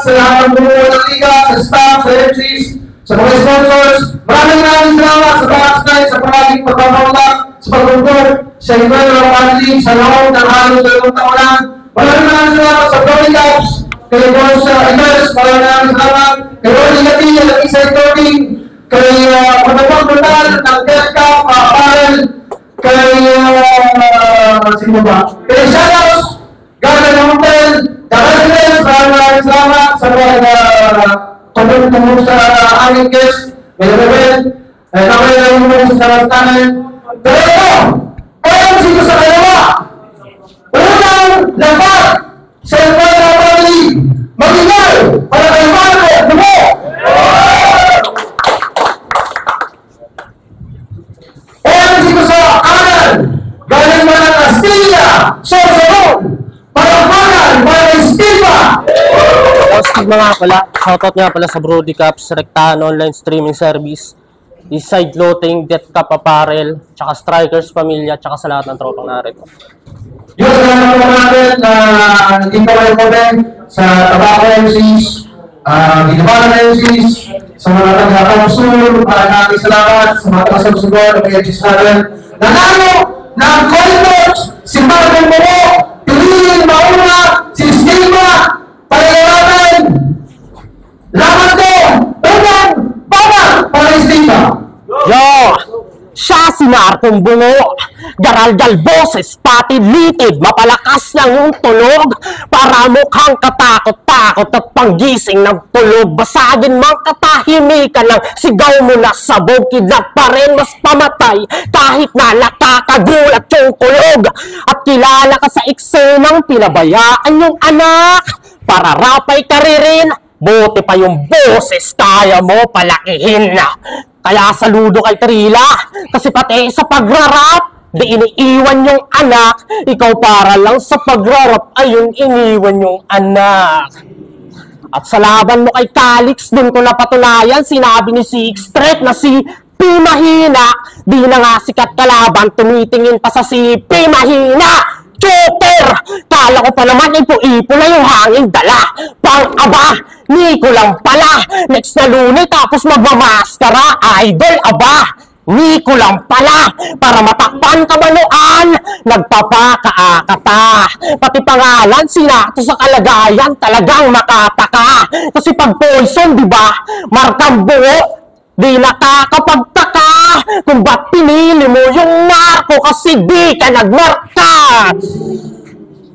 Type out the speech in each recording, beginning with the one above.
sa lahat ng bumuo ng liga, sa staff, sa MCs, sa mga sponsors. Maraming salamat sa Box Night, sa palaging pagkakaulak, sa pagtungkol, sa email ng family, sa loob ng halos dalawang taonan. Maraming salamat sa Brody Caps, kay Boss Inez, maraming salamat, kay Ronnie Latina, ng Isay Torning, kay Matapang Brutal, ng Deathcap, Parel, kay sino ba? Kay Shadows, Gana ng Hotel, Residence, maraming salamat sa mga tumulong sa aming guest, may rebel, nakaya na yung mga sa namin. Pero ito, OMC ko sa kalawa, unang lapat sa Empire na Family, mag-ingay para kay Marco, Dumo! OMC ko sa kanan, galing mo ng Castilla, Sorsogon, Parang-paran, Parang-Stigma! Stigma nga pala, shoutout nga pala sa Brody Caps, Rektahan Online Streaming Service, Eastside Clothing, Deathcap Apparel, tsaka Strikers Pamilya, tsaka sa lahat ng tropang narito. Yun, salamat po natin na naging kawain po din sa Tabaco MCs, Ginabaran MCs, sa mga taga-Kamsur, maraming salamat sa mga taga-Samsugon, mga MCs natin. Nanalo ng Coinbox, si Marvin Moro, Pilin Mauna, si Stigma, Pagkakaroon! Laman ko! Unang! Bawang! Para Stigma! Yo! Siya si Marcong Bungo, garaldal boses, pati litid, mapalakas lang yung tulog, para mukhang katakot-takot at panggising ng tulog. Basagin mang katahimikan ng sigaw mo na sabog, kidnap pa rin mas pamatay, kahit na nakakagulat yung kulog. At kilala ka sa eksenang pinabayaan yung anak, para rapay ka rin, buti pa yung boses kaya mo palakihin na. Kaya saludo kay Trila, kasi pati sa pagrarap, di iniiwan yung anak, ikaw para lang sa pagrarap ay yung iniwan yung anak. At sa laban mo kay Calix, dun ko napatunayan, sinabi ni Six Threat na si P. Mahina, di na nga sikat kalaban, tumitingin pa sa si P. Mahina. Choker! Kala ko pa naman ipo-ipo na yung hangin dala. Pang-aba, Nico lang pala. Next na Lunes tapos magmamaskara. Idol, aba, Nico lang pala. Para matakpan kamanuan, nagpapakaakata. Pati pangalan, sinato sa kalagayan, talagang makataka. Kasi pag poison, diba, markang buo, di nakakapagtaka kung ba't pinili mo yung narko kasi di ka nagmarka.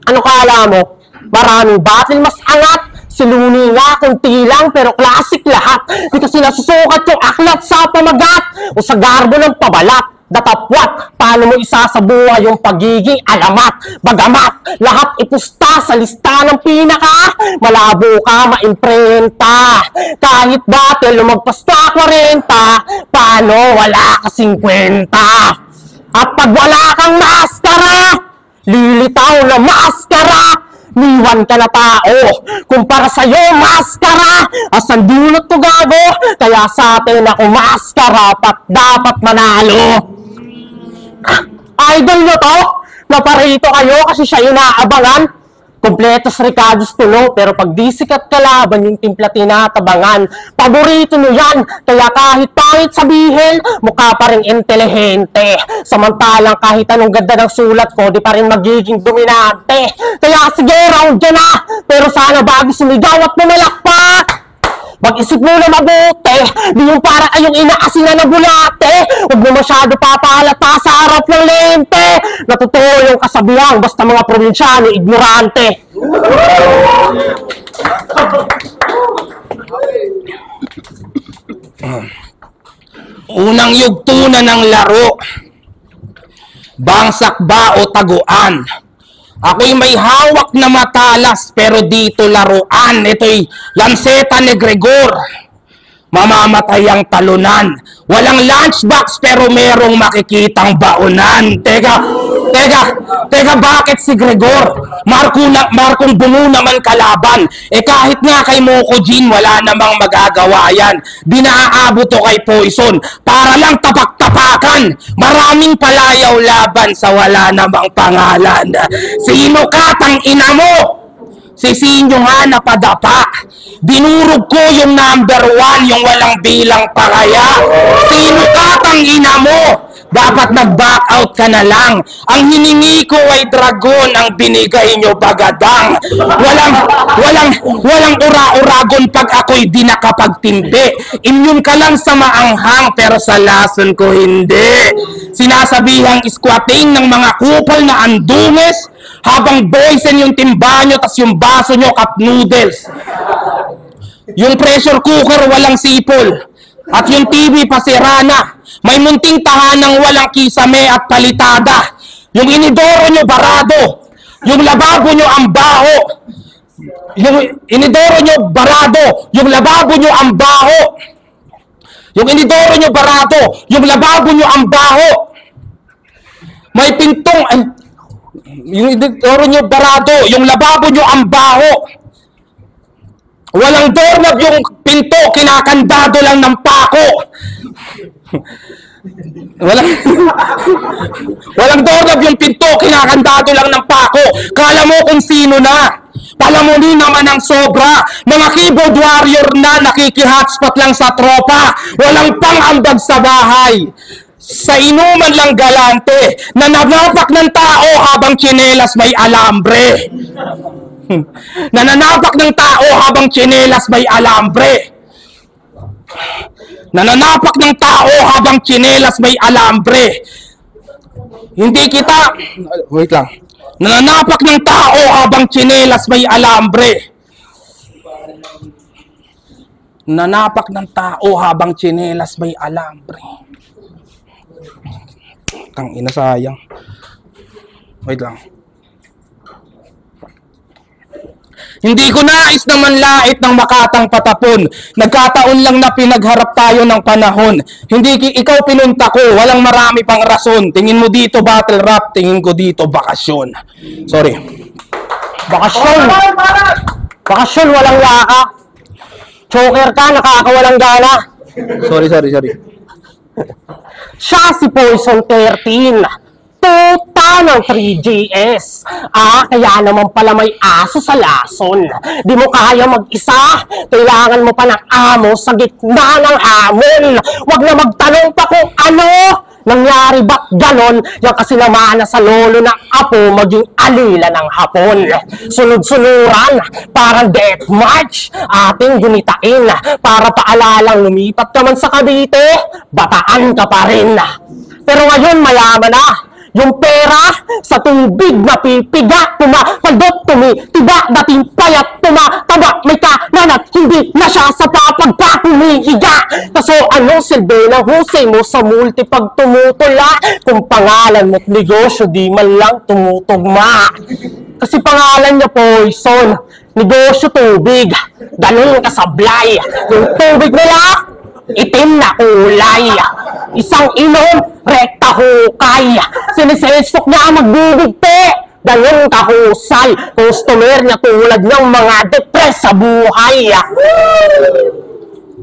Ano kala mo? Maraming battle mas angat. Si Luni nga, kunti lang, pero classic lahat. Di kasi nasusukat yung aklat sa pamagat o sa garbo ng pabalat. Datapwat, paano mo isasabuhay yung pagiging alamat? Bagamat, lahat ipusta sa lista ng pinaka, malabo ka maimprenta. Kahit dati lumagpas na 40, paano wala ka 50? At pag wala kang maskara, lilitaw na maskara, niwan ka na tao. Kumpara sa'yo, maskara, asan dulot to gago? Kaya sa atin ako maskara, dapat manalo. Idol nyo to? Naparito kayo kasi siya inaabangan. Kompletos Ricardo's tulo, pero pag di sikat kalaban yung timpla tinatabangan. Paborito nyo yan, kaya kahit pangit sabihin, mukha pa rin intelihente. Samantalang kahit anong ganda ng sulat ko, di pa rin magiging dominante. Kaya sige, round dyan na, pero sana bago sumigaw at pumalakpak, mag-isip mo na mabuti, di yung para kayong inaasin na bulate. Huwag mo masyado papahalata sa harap ng lente. Natutuwa yung kasabihan, basta mga probinsyano, ignorante. Unang yugto na ng laro, bangsak ba o taguan? Ako'y may hawak na matalas pero dito laruan. Ito'y lanseta ni Gregor. Mamamatay ang talunan. Walang lunchbox pero merong makikitang baonan. Teka, bakit si Gregor? Markong Bungo naman kalaban. Kahit nga kay Moko Jean, wala namang magagawa yan. Di naaabot to kay Poison. Para lang tapak-tapakan. Maraming palayaw laban sa wala namang pangalan. Sino ka, tang ina mo? Si Sinyo nga napadapa. Dinurog ko yung number 1, yung walang bilang pa kaya. Sino ka, tangina mo? Dapat nag-back out ka na lang. Ang hiningi ko ay dragon, ang binigay nyo bagadang. Walang ura-uragon pag ako'y di nakapagtimpi. Immune ka lang sa maanghang, pero sa lason ko hindi. Sinasabihang squatting ng mga kupal na andunges, habang boysen yung timba nyo, tas yung baso nyo cup noodles. Yung pressure cooker walang sipol. At yung TV pasira na. May munting tahanang walang kisame at palitada. Yung inidoro nyo barado. Yung lababo nyo ang baho. Yung inidoro nyo barado. Yung lababo nyo ang baho. Yung inidoro nyo barado. Yung lababo nyo ang baho. May pintong... yung inidoro nyo barado. Yung lababo nyo ang baho. Walang doorknob yung pinto, kinakandado lang ng pako. Walang doorknob yung pinto, kinakandado lang ng pako. Kala mo kung sino na. Palamunin naman ang sobra. Mga keyboard warrior na nakiki-hotspot lang sa tropa. Walang pang-ambag sa bahay. Sa inuman lang galante, nananapak ng tao habang tsinelas may alambre. Nananapak ng tao habang tsinelas may alambre. Nananapak ng tao habang tsinelas may alambre. Hindi kita... Wait lang. Nananapak ng tao habang tsinelas may alambre. Nananapak ng tao habang tsinelas may alambre. Tangina, sayang. Wait lang. Hindi ko nais na manlait ng makatang patapon. Nagkataon lang na pinagharap tayo ng panahon. Hindi ikaw pinunta ko, walang marami pang rason. Tingin mo dito battle rap, tingin ko dito bakasyon. Sorry. Bakasyon! Bakasyon, walang yaka. Choker ka, nakakawalang gana. Sorry. Siya si Poison 13. Tuta ng 3GS. Kaya naman pala may aso sa lason. Di mo kaya mag-isa. Kailangan mo pa ng amo sa gitna ng hamon. Huwag na magtanong pa kung ano nangyari ba't ganon. Yan kasi naman na sa lolo ng apo maging alila ng hapon. Sunod-sunuran, parang death march. Ating gunitain para paalalang lumipat ka man sa Cavite, Bataan ka pa rin. Pero ngayon mayaman na. Yung pera sa tubig na pipiga, pumapaldot, tumitiba, dating payat, tumataba, may kanan at hindi na siya sa papagpapumihiga. Kaso anong silbi ng husay mo sa multi pag tumutula? Kung pangalan mo't negosyo, di man lang tumutugma. Kasi pangalan niya Poison, negosyo tubig, ganun kasablay. Yung tubig nila, itim na kulay. Isang inom, rekta hukay. Sinisensok niya magbibigti. Ganun kahusay. Customer niya tulad ng mga depres sa buhay.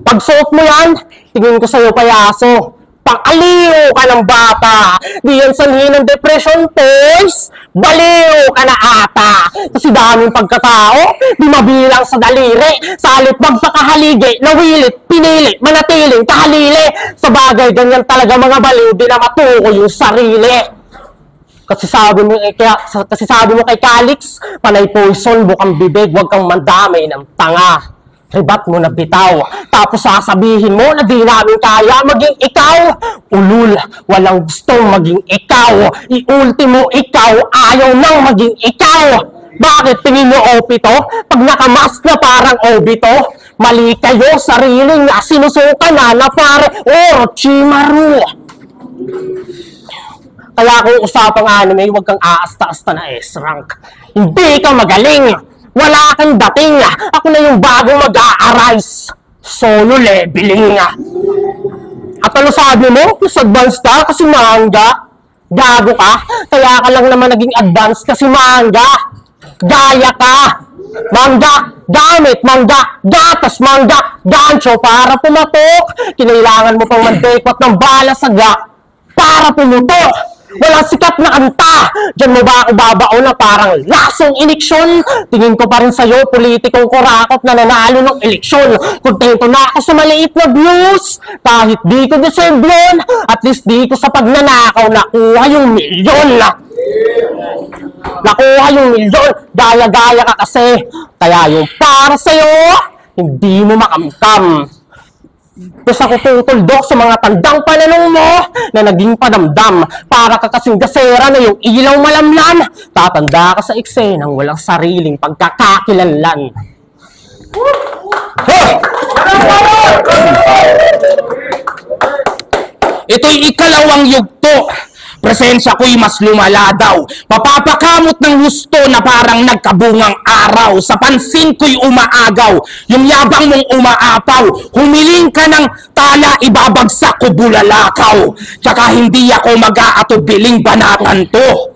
Pag suot mo yan, tingin ko sa'yo payaso. Pang-aliw ka ng bata. Di yan sanhin ng depression, boys. Baliw ka na ata. Kasi daming pagkatao, di mabilang sa daliri. Sa halip magpakahaligi, nawilit, pinili, manatiling kahalili. Sa bagay, ganyan talaga mga baliw, di na matuko yung sarili. Kasi sabi mo kay Calix, panay Poison, bukang bibig, huwag kang mandamay ng tanga. Ribat mo na bitaw, tapos sasabihin mo na di namin kaya maging ikaw. Ulul, walang gustong maging ikaw. I-ultimo ikaw, ayaw nang maging ikaw. Bakit tingin mo OP to? Pag nakamask na parang OB to? Mali kayo, sarili nga sinusuka na pare Orochimaru. Kaya kung usapang anime, huwag kang aasta-asta na S-rank. Hindi ka magaling. Wala kang dating. Ako na yung bagong mag-a-arise. Solo leveling. At ano sabi mo? Plus advanced ka kasi manga. Gago ka. Kaya ka lang naman naging advanced kasi manga. Gaya ka. Manga, gamit, manga, gatas, manga, gancho para pumatok. Kinailangan mo pang mandekot ng bala sa ga para pumutok. Walang sikat na kanta. Diyan mo ba ako babao na parang lasong eleksyon? Tingin ko pa rin sa'yo, politikong kurakot na nanalo ng eleksyon. Kontento na ako sa maliit na views. Kahit di ko deserve yun, at least di ko sa pagnanakaw nakuha yung milyon. Nakuha yung milyon. Gaya-gaya ka kasi. Kaya yung para sa'yo, hindi mo makamkam. Tapos ako tutuldok sa mga tandang pananong mo na naging padamdam. Para ka kasing gasera na yung ilaw malamlan. Tatanda ka sa eksenang walang sariling pagkakakilanlan. Ito'y ikalawang yugto. Presensya ko'y mas lumala daw. Mapapakamot ng husto na parang nagkabungang araw. Sa pansin ko'y umaagaw. Yung yabang mong umaapaw. Humiling ka ng tala, ibabagsak ko bulalakaw. Tsaka hindi ako mag-aatubiling banatan to.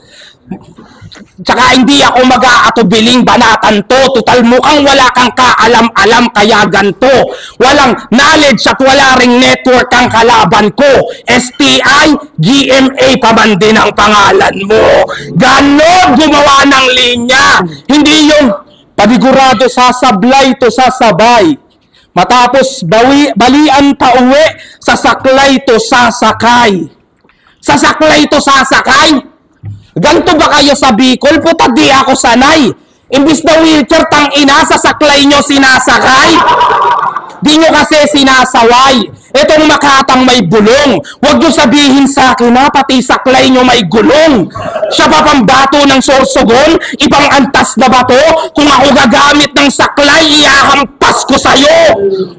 Tsaka hindi ako mag-aatubiling banatan to. Tutal mukhang wala kang kaalam-alam kaya ganto. Walang knowledge at wala ring network ang kalaban ko. STI, GMA pa man din ang pangalan mo. Ganon gumawa ng linya. Hindi yung panigurado sasablay to sasabay. Matapos balian pa uwi, sasaklay to sasakay. Sasaklay to sasakay? Ganto ba kayo sa Bicol? Puta di ako sanay. Imbis na wheelchair, tang ina, sa saklay nyo sinasakay. Di nyo kasi sinasaway. Itong Makatang may bulong. Huwag nyo sabihin sa akin na pati saklay nyo may gulong. Siya ba pang bato ng sorsogon? Ibang antas na bato? Kung ako gagamit ng saklay, iyahampas ko sa'yo.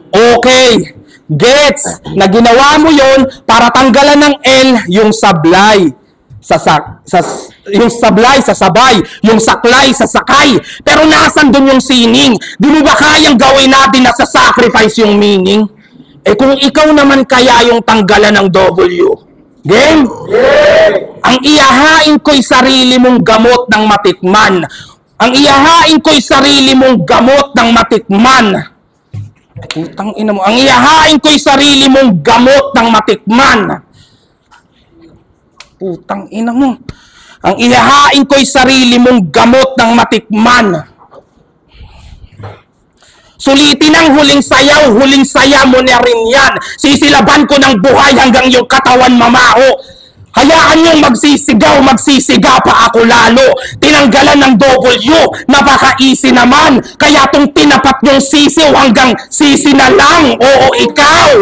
Okay. Gets. Na ginawa mo yon para tanggalan ng L yung sablay. Yung sablay sa sabay, yung saklay sa sakay. Pero nasan dun yung sining? Di mo ba kayang gawin natin na sa sacrifice yung meaning? Eh kung ikaw naman kaya yung tanggalan ng W. Game? Yeah. Ang iyahain ko'y sarili mong gamot ng matikman. Ang iyahain ko'y sarili mong gamot ng matikman. Putang ina mo. Ang iyahain ko'y sarili mong gamot ng matikman. Putang ina mo. Ang ihahain ko'y sarili mong gamot ng matikman. Sulitin ang huling sayaw, huling saya mo na rin yan. Sisilaban ko ng buhay hanggang yung katawan mamaho. Hayaan niyong magsisiga pa ako lalo. Tinanggalan ng W, napaka-easy naman. Kaya tong tinapat niyong sisiw hanggang sisi na lang. Oo, ika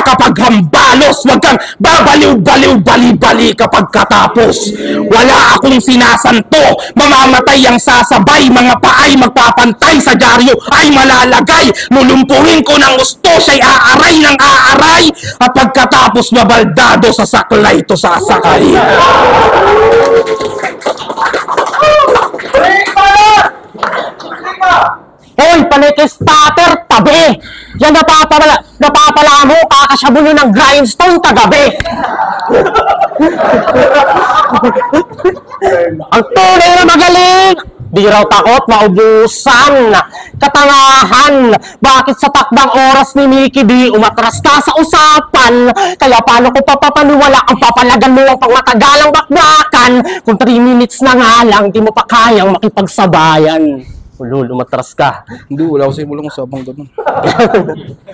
kapag hambalos. Huwag kang babaliw-bali kapag katapos. Wala akong sinasanto. Mamamatay ang sasabay. Mga paay magpapantay sa dyaryo ay malalagay. Lulumpuhin ko ng gusto, siya'y aaray ng aaray. At pagkatapos mabaldado sa saklay to sasakay. Hoy, panikis-starter, tabi! Yan napapala mo, kakasyabulo ng grindstone, tagabi! Ang tunay na magaling! Di raw takot, maubusan, katangahan. Bakit sa takdang oras ni Mickey di umatras ka sa usapan? Kaya paano ko papapaniwala ang papalagan mo ang pangmatagalang bakbakan? Kung 3 minutes na nga lang, di mo pa kayang makipagsabayan. Ulul, umatras ka. Hindi, wala ko simulang usapang ganun.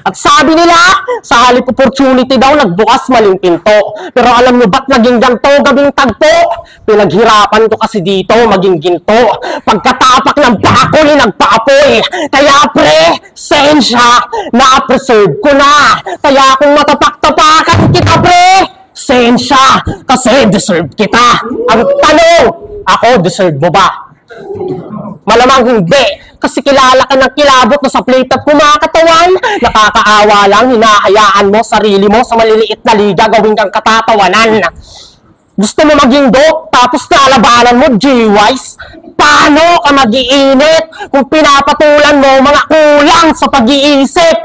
At sabi nila, sa halip opportunity daw, nagbukas maling pinto. Pero alam nyo ba't naging ganto gabing tagpo? Pinaghirapan ko kasi dito maging ginto. Pagkatapak ng pako ni nagpaapoy. Kaya pre, sensya, na-preserve ko na. Kaya kung matapak-tapakan kita pre, sensya, kasi deserve kita. Ang tanong, ako deserve mo ba? Malamang hindi, kasi kilala ka ng kilabot na sa plate at kumakatawan. Nakakaawa lang, hinahayaan mo sarili mo sa maliliit na liga gawin kang katatawanan. Gusto mo maging dope, tapos nalabanan mo G-Wise? Paano ka mag-iinit kung pinapatulan mo mga kulang sa pag-iisip?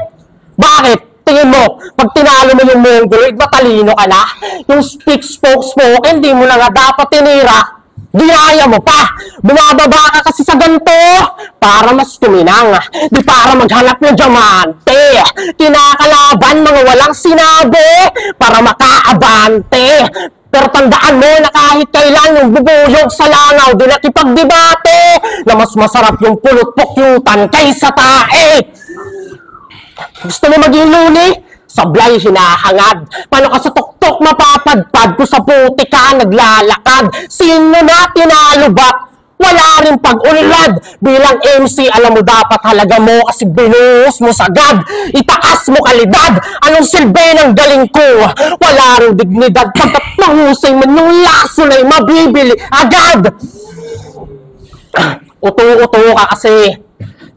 Bakit? Tingin mo, pag tinalo mo yung mongoloid, matalino ka na? Yung speak-spoke-spoken, di mo na nga dapat tinira. Ginaya mo pa! Bumababa ka kasi sa ganito para mas tuminang, di para maghanap ng diamante. Kinakalaban mga walang sinabi para makaabante. Pero tandaan mo na kahit kailan yung bubuyog sa langaw, di nakipagdebate na mas masarap yung pulot-pukyutan kaysa tae. Gusto mo maging luni? Sablay hinahangad. Paano ka sa tuktok mapapadpad kung sa puti ka naglalakad? Sino na tinalubat? Wala rin pag-unlad. Bilang MC, alam mo dapat halaga mo kasi binuhos mo sagad. Itaas mo kalidad. Anong silbi ng galing ko? Wala rin dignidad. Pagkat mahusay man yung laso na'y mabibili agad. Uto-uto ka kasi.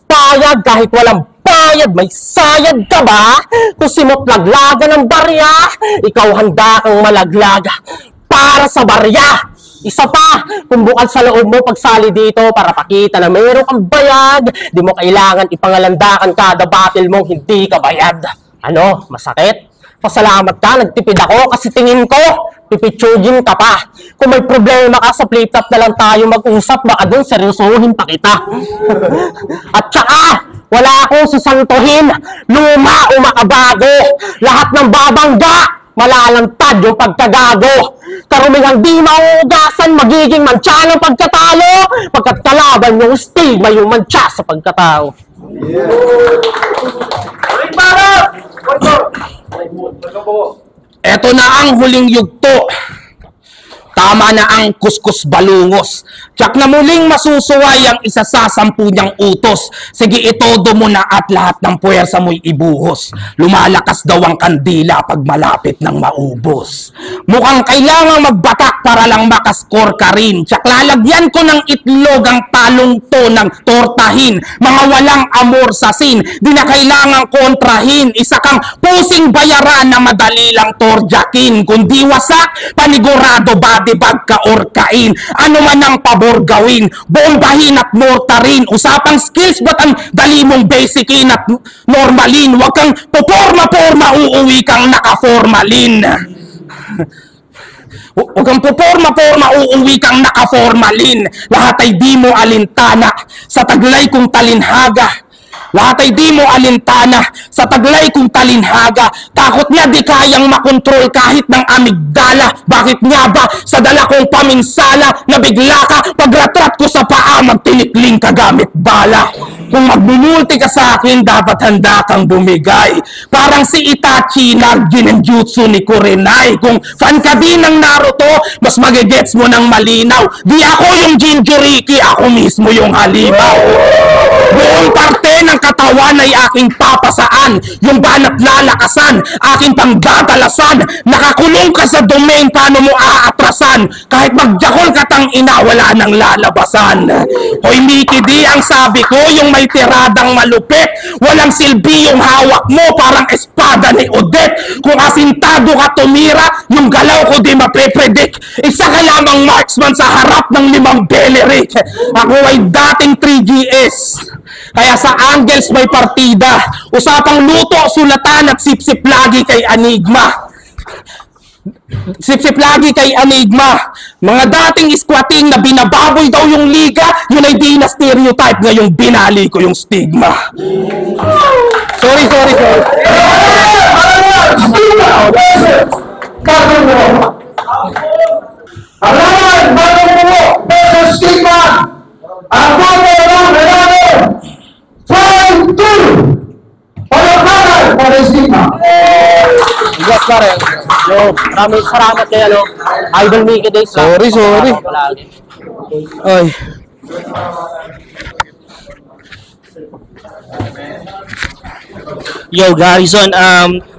Payag kahit walang bayad, may sayad ka ba? Kung simot-laglaga ng barya, ikaw handa kang malaglaga para sa barya. Isa pa, kung bukal sa loob mo pagsali dito para pakita na mayroon kang bayad, di mo kailangan ipangalandakan kada battle mong hindi ka bayad. Ano, masakit? Pasalamat ka, nagtipid ako kasi tingin ko, pipitsugin ka pa. Kung may problema ka sa flip-top na lang tayo mag-usap, baka dun seryosohin pa kita. At saka, wala akong susantuhin, luma o makabago. Lahat ng babangga, malalantad yung pagkagago. Karumihang di mauugasan, magiging mantsa ng pagkatalo. Pagkat kalaban yung stigma yung mantsa sa pagkatao. Eto na ang huling yugto. Tama na ang kuskus balungos. Tiyak na muling masusuway ang isa sa 10 niyang utos. Sige, itodo mo na at lahat ng puwersa mo'y ibuhos. Lumalakas daw ang kandila pag malapit ng maubos. Mukhang kailangang magbatak para lang makaskor ka rin. Tiyak lalagyan ko ng itlog ang talong to ng tortahin. Mga walang amor sa sin. Di na kailangang kontrahin. Isa kang pusing bayaran na madali lang torjakin. Kundi wasak, panigurado bag ka or kain. Ano man ang pabor gawin, bombahin at mortarin. Usapang skills, ba't ang dali mong basicin at normalin? Huwag kang puporma-porma, uuwi kang naka-formalin. Huwag kang puporma-porma, uuwi kang naka-formalin. Lahat ay di mo alintana sa taglay kong talinhaga. Lahat ay di mo alintana sa taglay kong talinhaga. Takot niya di kayang makontrol kahit ng amigdala. Bakit nga ba sa dala kong paminsala nabigla ka pagratrat ko sa paa magtinikling ka gamit bala? Kung magbumulti ka sa akin, dapat handa kang bumigay. Parang si Itachi na ginenjutsu ni Kurenai. Kung fan ka din ng Naruto, mas magigets mo ng malinaw. Di ako yung Jinchuriki, ako mismo yung halimaw. Buong parte ng katawan ay aking papasaan. Yung banat lalakasan, aking pangdadalasan. Nakakulong ka sa domain, paano mo aatrasan? Kahit magjakol ka tang ina, wala nang lalabasan. Hoy Mickey D, ang sabi ko, yung may tiradang malupit. Walang silbi yung hawak mo, parang espada ni Odette. Kung asintado ka tumira, yung galaw ko di maprepredict. Isa ka lamang marksman sa harap ng 5 Beleric. Ako ay dating 3GS. Kaya sa Angles may partida. Usapang luto, sulatan at sip-sip lagi kay Enigma. Sip-sip lagi kay Enigma. Mga dating squatting na binababoy daw yung liga, yun ay di na stereotype, ngayong binali ko yung stigma. Sorry. Alaman, bagong mo, versus stigma. Ang boto ng Relano, 5-2. Palakpakan para stigma. Yes, pare. Maraming salamat kay Idol Mickey Days. Sorry. Ay. Yo, Garrison,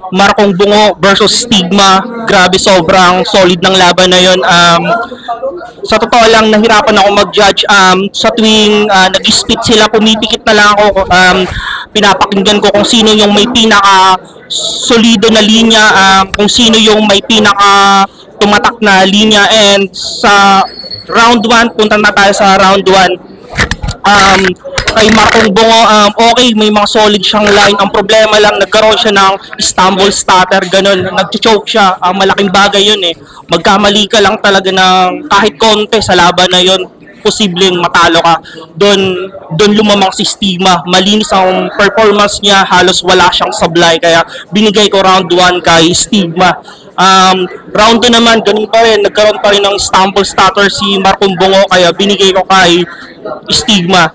Markong Bungo versus Stigma. Grabe, sobrang solid ng laban na yun. Sa totoo lang, nahirapan ako mag-judge. Sa tuwing nag-spit sila, pumipikit na lang ako. Pinapakinggan ko kung sino yung may pinaka-solido na linya, kung sino yung may pinaka-tumatak na linya. And sa round 1, punta na tayo sa round 1. Kay Markong Bungo, okay, may mga solid siyang line. Ang problema lang, nagkaroon siya ng stumble stutter, ganun. Nag-choke siya. Malaking bagay yun eh. Magkamali ka lang talaga ng kahit konti sa laban na yun, posibleng matalo ka. Doon lumamang si Stigma. Malinis ang performance niya, halos wala siyang sablay. Kaya binigay ko round 1 kay Stigma. Round 2 naman, ganun pa rin. Nagkaroon pa rin ng stumble stutter si Marcong Bungo, kaya binigay ko kay Stigma.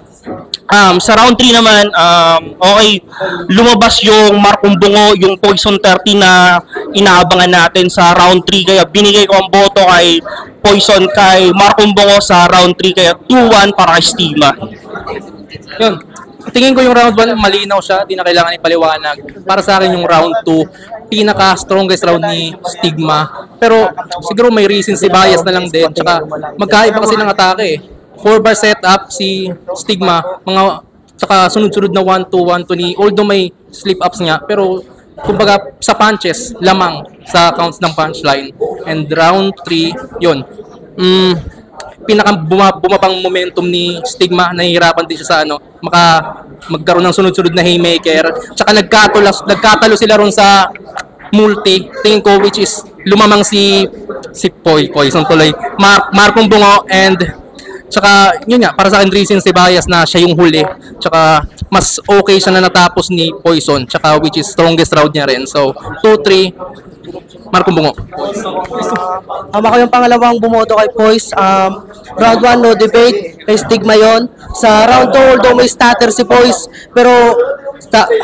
Sa round 3 naman, okay, lumabas yung Marcong Bungo, yung Poison 30 na inaabangan natin sa round 3, kaya binigay ko ang boto kay Poison kay Marcong Bungo sa round 3, kaya 2-1 para kay Stigma. Yun. Tingin ko yung round 1 malinaw siya, di na kailangan ipaliwanag. Para sa akin yung round 2, pinaka-strongest round ni Stigma. Pero siguro may reason si bias na lang din. Tsaka magkaiba kasi ng atake eh. 4-bar setup si Stigma, tsaka sunod-sunod na 1-2 ni, although may slip-ups nga, pero kumbaga sa punches, lamang sa counts ng punchline. And round 3, yun. Bumabang momentum ni Stigma, nahihirapan din siya sa magkaroon ng sunod-sunod na haymaker. Tsaka nagkatalo sila ron sa multi, tingin ko, which is lumamang si Poison tuloy, Marcong Bungo, and tsaka yun nga, para sa akin reason si bias na siya yung huli. Tsaka mas okay siya na natapos ni Poison, tsaka which is strongest round niya rin. So 2-3 Marcong Bungo. Ako yung pangalawang bumoto kay Poise. Round 1 no debate, kay Stigma yon. Sa round 2 although may stutter si Poise, pero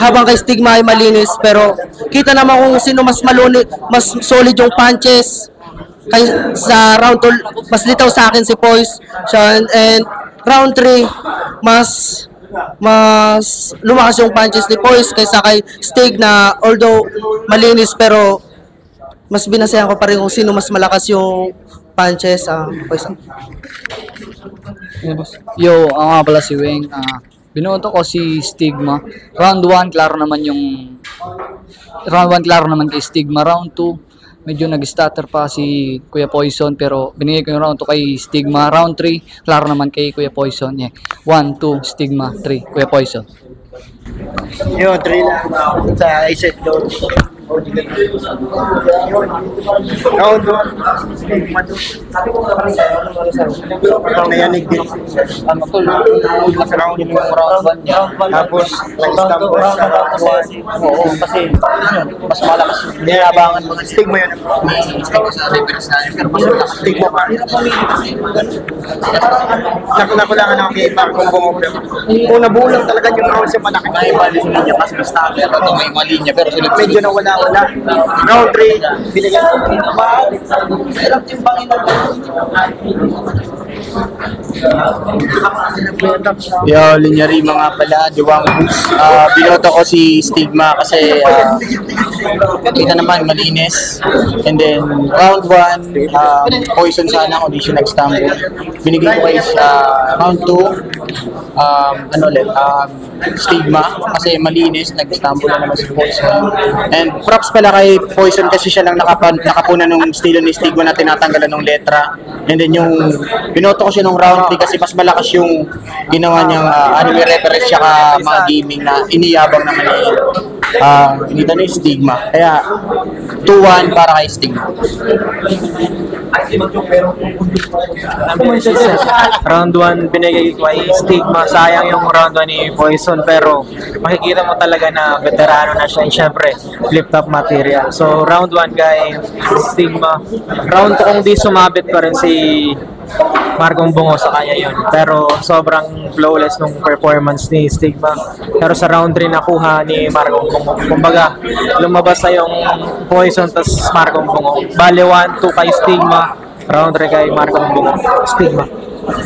habang kay Stigma ay malinis, pero kita naman kung sino mas solid yung punches. Kay sa round 2 mas litaw sa akin si Poise. And round 3 mas lumakas yung punches ni Poise kaysa kay Stig na although malinis, pero mas binasayan ko pa rin kung sino mas malakas yung punches. Poise. Yo, ako nga pala si Weng. Binoto ko si Stigma. Round 1, klaro naman kay Stigma. Round 2, medyo nag-stutter pa si Kuya Poison, pero binigay ko yung round 2 kay Stigma. Round 3, klaro naman kay Kuya Poison. 1, 2, Stigma, 3, Kuya Poison. Yun, 3 lang sa iset doon. Round 1. Sabi ko naman parang nayanig din. Mas round yung round 1 niya. Tapos nag-stumble sa round 1. Oo, kasi mas malakas yung nilabangan mga Stigma yun. Pero mas malakas Stigma pa. Nakulangan ako kay Marcong Bungo. Kung nabulang talaga yung round siya malaki. May mali niya kasi starter. May mali niya pero medyo nawala. Round 3, binigyan ko. Hirap timbangin na ito. Yo, Linyari mga pala, Diwang Boost. Binoto ko si Stigma kasi kita naman malinis. And then round 1, Poison sana kung di siya nag-stumble. Binigay ko kay round 2, Stigma kasi malinis, nag-stumble na naman si Poison. And props pala kay Poison kasi siya lang nakapuna nung estilo ni Stigma na tinatanggalan ng letra. And then yung binoto ko siya nung round 3 kasi mas malakas yung ginawa niyang anime reference siya mga gaming na iniyabang naman nito ni Stigma. Kaya 2-1 para kay Stigma. Round 1 binigay kay Stigma. Sayang yung round 1 ni Poison, pero makikita mo talaga na veterano na siya. Siyempre, flip top material. So round 1 kay Stigma. Round 2 kung di sumabit pa rin si Marcong Bungo sa kanya yun. Pero sobrang flawless nung performance ni Stigma. Pero sa round 3 nakuha ni Marcong Bungo. Kumbaga, lumabas na yung Poison tas Marcong Bungo. Bale 1-2 kay Stigma. Round 3 kay Marcong Bungo. Stigma. Alright,